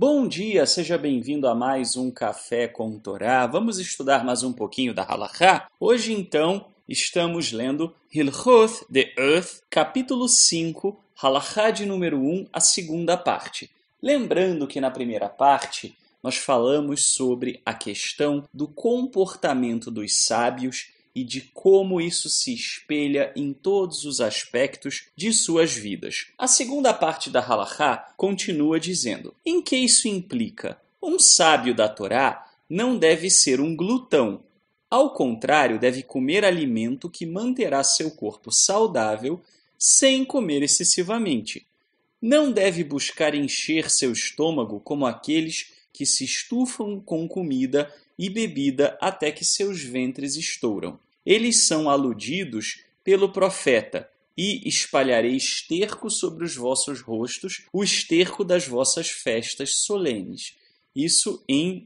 Bom dia, seja bem-vindo a mais um Café com Torá. Vamos estudar mais um pouquinho da Halachá? Hoje, então, estamos lendo Hilchot de Earth, capítulo 5, Halachá de número 1, a segunda parte. Lembrando que na primeira parte nós falamos sobre a questão do comportamento dos sábios e de como isso se espelha em todos os aspectos de suas vidas. A segunda parte da Halachá continua dizendo: em que isso implica? Um sábio da Torá não deve ser um glutão. Ao contrário, deve comer alimento que manterá seu corpo saudável sem comer excessivamente. Não deve buscar encher seu estômago como aqueles que se estufam com comida e bebida até que seus ventres estouram. Eles são aludidos pelo profeta: e espalharei esterco sobre os vossos rostos, o esterco das vossas festas solenes. Isso em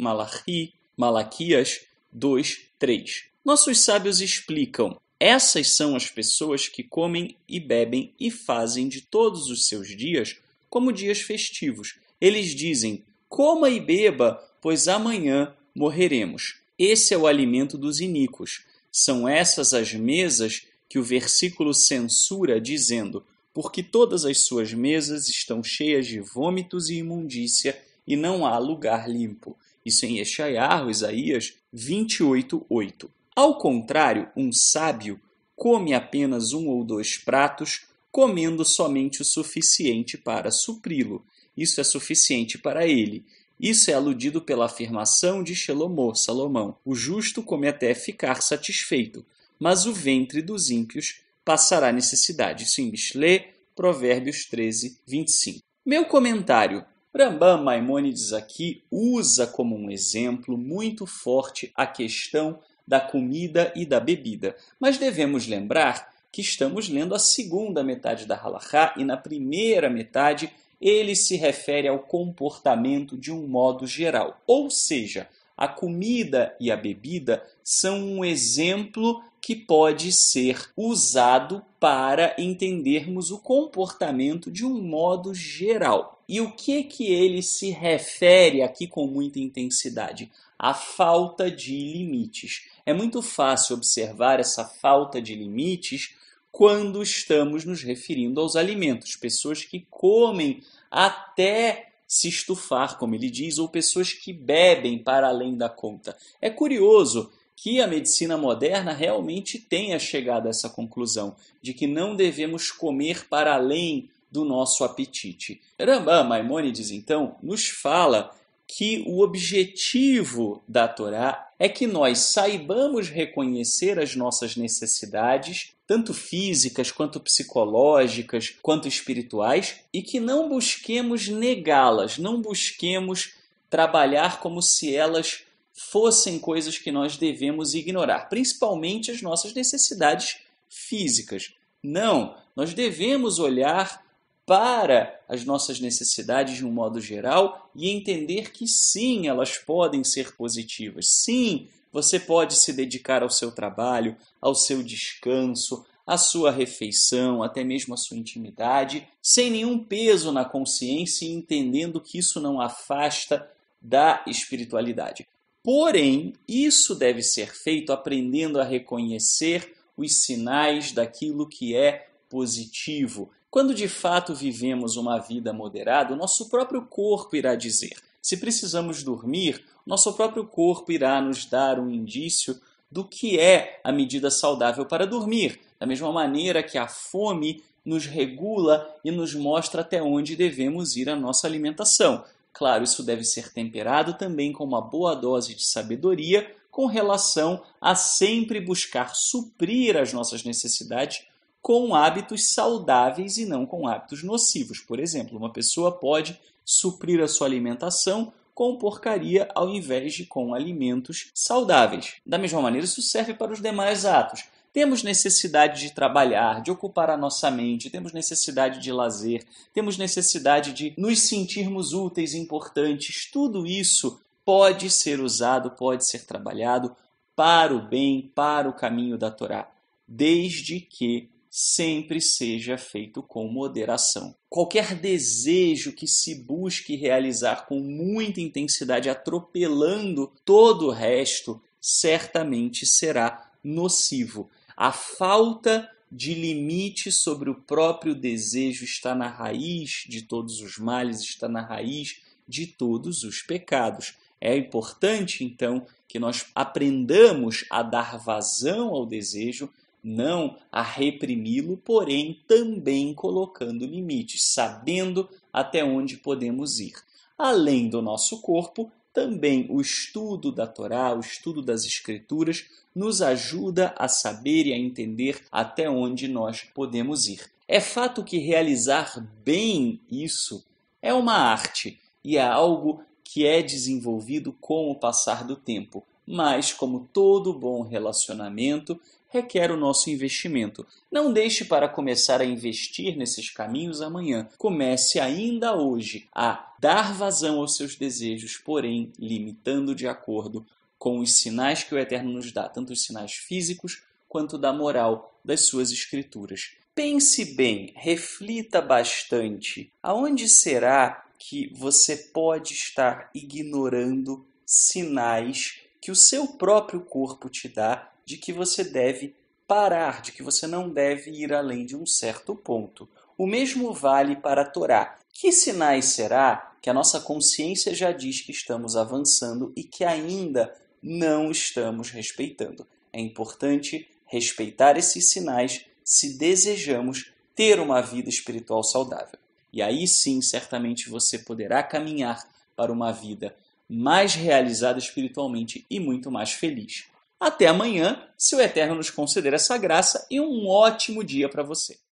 Malaquias 2:3. Nossos sábios explicam: essas são as pessoas que comem e bebem e fazem de todos os seus dias como dias festivos. Eles dizem: coma e beba, pois amanhã morreremos. Esse é o alimento dos iníquos. São essas as mesas que o versículo censura, dizendo: porque todas as suas mesas estão cheias de vômitos e imundícia, e não há lugar limpo. Isso em Isaías 28:8. Ao contrário, um sábio come apenas 1 ou 2 pratos, comendo somente o suficiente para supri-lo. Isso é suficiente para ele. Isso é aludido pela afirmação de Salomão: o justo come até ficar satisfeito, mas o ventre dos ímpios passará necessidade. Isso em Mishlê, Provérbios 13:25. Meu comentário: Rambam Maimônides aqui usa como um exemplo muito forte a questão da comida e da bebida, mas devemos lembrar que estamos lendo a segunda metade da Halachá e na primeira metade ele se refere ao comportamento de um modo geral. Ou seja, a comida e a bebida são um exemplo que pode ser usado para entendermos o comportamento de um modo geral. E o que ele se refere aqui com muita intensidade? A falta de limites. É muito fácil observar essa falta de limites quando estamos nos referindo aos alimentos. Pessoas que comem até se estufar, como ele diz, ou pessoas que bebem para além da conta. É curioso que a medicina moderna realmente tenha chegado a essa conclusão, de que não devemos comer para além do nosso apetite. Rambam Maimônides, então, nos fala que o objetivo da Torá é que nós saibamos reconhecer as nossas necessidades, tanto físicas, quanto psicológicas, quanto espirituais, e que não busquemos negá-las, não busquemos trabalhar como se elas fossem coisas que nós devemos ignorar, principalmente as nossas necessidades físicas. Não, nós devemos olhar para as nossas necessidades de um modo geral e entender que sim, elas podem ser positivas. Sim, você pode se dedicar ao seu trabalho, ao seu descanso, à sua refeição, até mesmo à sua intimidade, sem nenhum peso na consciência e entendendo que isso não afasta da espiritualidade. Porém, isso deve ser feito aprendendo a reconhecer os sinais daquilo que é positivo. Quando de fato vivemos uma vida moderada, o nosso próprio corpo irá dizer. Se precisamos dormir, nosso próprio corpo irá nos dar um indício do que é a medida saudável para dormir. Da mesma maneira que a fome nos regula e nos mostra até onde devemos ir a nossa alimentação. Claro, isso deve ser temperado também com uma boa dose de sabedoria com relação a sempre buscar suprir as nossas necessidades com hábitos saudáveis e não com hábitos nocivos. Por exemplo, uma pessoa pode suprir a sua alimentação com porcaria ao invés de com alimentos saudáveis. Da mesma maneira, isso serve para os demais atos. Temos necessidade de trabalhar, de ocupar a nossa mente, temos necessidade de lazer, temos necessidade de nos sentirmos úteis e importantes. Tudo isso pode ser usado, pode ser trabalhado para o bem, para o caminho da Torá, desde que sempre seja feito com moderação. Qualquer desejo que se busque realizar com muita intensidade, atropelando todo o resto, certamente será nocivo. A falta de limite sobre o próprio desejo está na raiz de todos os males, está na raiz de todos os pecados. É importante, então, que nós aprendamos a dar vazão ao desejo, não a reprimi-lo, porém também colocando limites, sabendo até onde podemos ir. Além do nosso corpo, também o estudo da Torá, o estudo das Escrituras, nos ajuda a saber e a entender até onde nós podemos ir. É fato que realizar bem isso é uma arte e é algo que é desenvolvido com o passar do tempo, mas, como todo bom relacionamento, requer o nosso investimento. Não deixe para começar a investir nesses caminhos amanhã. Comece ainda hoje a dar vazão aos seus desejos, porém limitando de acordo com os sinais que o Eterno nos dá, tanto os sinais físicos quanto da moral das suas escrituras. Pense bem, reflita bastante. Aonde será que você pode estar ignorando sinais que o seu próprio corpo te dá de que você deve parar, de que você não deve ir além de um certo ponto? O mesmo vale para a Torá. Que sinais será que a nossa consciência já diz que estamos avançando e que ainda não estamos respeitando? É importante respeitar esses sinais se desejamos ter uma vida espiritual saudável. E aí sim, certamente você poderá caminhar para uma vida mais realizada espiritualmente e muito mais feliz. Até amanhã, se o Eterno nos conceder essa graça, e um ótimo dia para você.